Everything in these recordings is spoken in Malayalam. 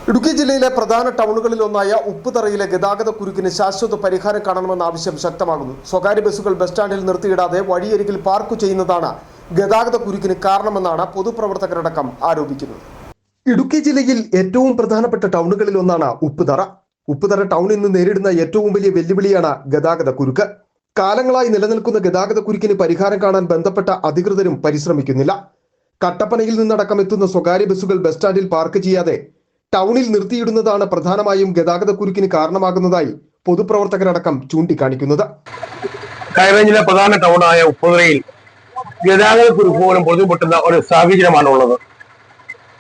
ഇടുക്കി ജില്ലയിലെ പ്രധാന ടൗണുകളിലൊന്നായ ഉപ്പുതറയിലെ ഗതാഗത കുരുക്കിന് ശാശ്വത പരിഹാരം കാണണമെന്ന ആവശ്യം ശക്തമാകുന്നു. സ്വകാര്യ ബസ്സുകൾ ബസ് സ്റ്റാൻഡിൽ നിർത്തിയിടാതെ വഴിയരികിൽ പാർക്ക് ചെയ്യുന്നതാണ് ഗതാഗത കുരുക്കിന് കാരണമെന്നാണ് പൊതുപ്രവർത്തകരടക്കം ആരോപിക്കുന്നത്. ഇടുക്കി ജില്ലയിൽ ഏറ്റവും പ്രധാനപ്പെട്ട ടൗണുകളിലൊന്നാണ് ഉപ്പുതറ. ഉപ്പുതറ ടൗൺ ഇന്ന് നേരിടുന്ന ഏറ്റവും വലിയ വെല്ലുവിളിയാണ് ഗതാഗത കുരുക്ക്. കാലങ്ങളായി നിലനിൽക്കുന്ന ഗതാഗത കുരുക്കിന് പരിഹാരം കാണാൻ ബന്ധപ്പെട്ട അധികൃതരും പരിശ്രമിക്കുന്നില്ല. കട്ടപ്പനയിൽ നിന്നടക്കം എത്തുന്ന സ്വകാര്യ ബസ്സുകൾ ബസ് സ്റ്റാൻഡിൽ പാർക്ക് ചെയ്യാതെ ടൗണിൽ നിർത്തിയിടുന്നതാണ് പ്രധാനമായും ഗതാഗത കുരുക്കിന് കാരണമാകുന്നതായി പൊതുപ്രവർത്തകരടക്കം ചൂണ്ടിക്കാണിക്കുന്നത്. ഹൈറേഞ്ചിലെ പ്രധാന ടൗണായ ഉപ്പുതറയിൽ ഗതാഗത കുരുക്ക് പോലും പൊതുപെട്ടുന്ന ഒരു സാഹചര്യമാണ് ഉള്ളത്.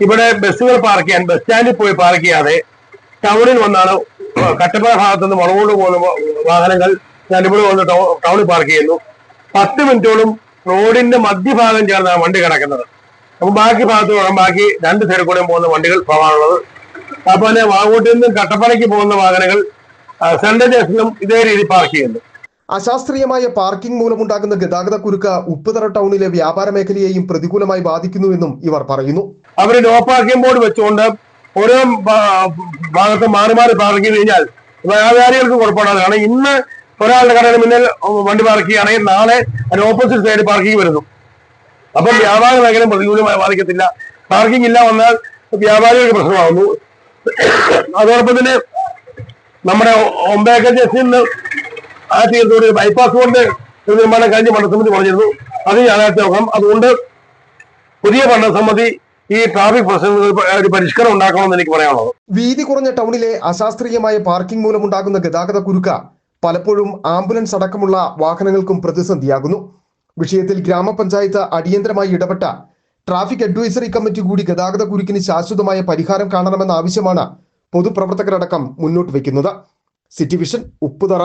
ഇവിടെ ബസ്സുകൾ പാർക്ക് ചെയ്യാൻ ബസ് സ്റ്റാൻഡിൽ പോയി പാർക്ക് ചെയ്യാതെ ടൗണിൽ വന്നാണ് കട്ടപ്പന ഭാഗത്തുനിന്ന് വളവോട് പോകുന്ന വാഹനങ്ങൾ ഇവിടെ വന്ന് ടൗണിൽ പാർക്ക് ചെയ്യുന്നു. 10 മിനിറ്റോളം റോഡിന്റെ മധ്യഭാഗം ചേർന്നാണ് വണ്ടി കിടക്കുന്നത്. അപ്പൊ ബാക്കി ബാക്കി 2 സൈഡിൽ കൂടെ പോകുന്ന വണ്ടികൾ പോകാനുള്ളത്. അതുപോലെ വാങ്ങോട്ടിൽ നിന്നും കട്ടപ്പനയ്ക്ക് പോകുന്ന വാഹനങ്ങൾ സെൻട്രൽ സ്റ്റേഷനിലും ഇതേ രീതി പാർക്ക് ചെയ്യുന്നു. അശാസ്ത്രീയമായ പാർക്കിംഗ് മൂലമുണ്ടാകുന്ന ഗതാഗത കുരുക്ക് ഉപ്പുതറ ടൗണിലെ വ്യാപാര മേഖലയെയും പ്രതികൂലമായി ബാധിക്കുന്നുവെന്നും ഇവർ പറയുന്നു. അവർ നോ പാർക്കിംഗ് ബോർഡ് വെച്ചുകൊണ്ട് ഓരോ ഭാഗത്ത് മാറി മാറി പാർക്ക് ചെയ്ത് കഴിഞ്ഞാൽ വ്യാപാരികൾക്ക് കുഴപ്പമില്ലാതെ. കാരണം ഇന്ന് ഒരാളുടെ കടയുടെ മുന്നിൽ വണ്ടി പാർക്ക് ചെയ്യുകയാണെങ്കിൽ നാളെ അതിന് ഓപ്പോസിറ്റ് സൈഡ് പാർക്കിംഗ് വരുന്നു. അപ്പം വ്യാപാര മേഖല പ്രതികൂലമായി ബാധിക്കത്തില്ല. പാർക്കിംഗ് ഇല്ല വന്നാൽ വ്യാപാരികൾക്ക് പ്രശ്നമാകുന്നു. അതോടൊപ്പം തന്നെ നമ്മുടെ ഒമ്പേക്കർ ജംഗ്ഷനിൽ നിന്ന് ആ തീരത്തോട് ബൈപ്പാസ് കൊണ്ട് നിർമ്മാണം കഴിഞ്ഞ് ഭരണസമിതി പറഞ്ഞിരുന്നു. അത് യാഥാർത്ഥ്യമാക്കണം. അതുകൊണ്ട് പുതിയ ഭരണസമിതി ഈ ട്രാഫിക് പ്രശ്നങ്ങൾ ഒരു പരിഷ്കരണം ഉണ്ടാക്കണമെന്ന് എനിക്ക് പറയാനുള്ളത്. വീതി കുറഞ്ഞ ടൗണിലെ അശാസ്ത്രീയമായ പാർക്കിംഗ് മൂലമുണ്ടാകുന്ന ഗതാഗത കുരുക്ക് പലപ്പോഴും ആംബുലൻസ് അടക്കമുള്ള വാഹനങ്ങൾക്കും പ്രതിസന്ധിയാകുന്നു. വിഷയത്തിൽ ഗ്രാമപഞ്ചായത്ത് അടിയന്തരമായി ഇടപെട്ട ട്രാഫിക് അഡ്വൈസറി കമ്മിറ്റി കൂടി ഗതാഗത കുരുക്കിന് ശാശ്വതമായ പരിഹാരം കാണണമെന്ന ആവശ്യമാണ് പൊതുപ്രവർത്തകരടക്കം മുന്നോട്ട് വയ്ക്കുന്നത്. City vision, Upputhara.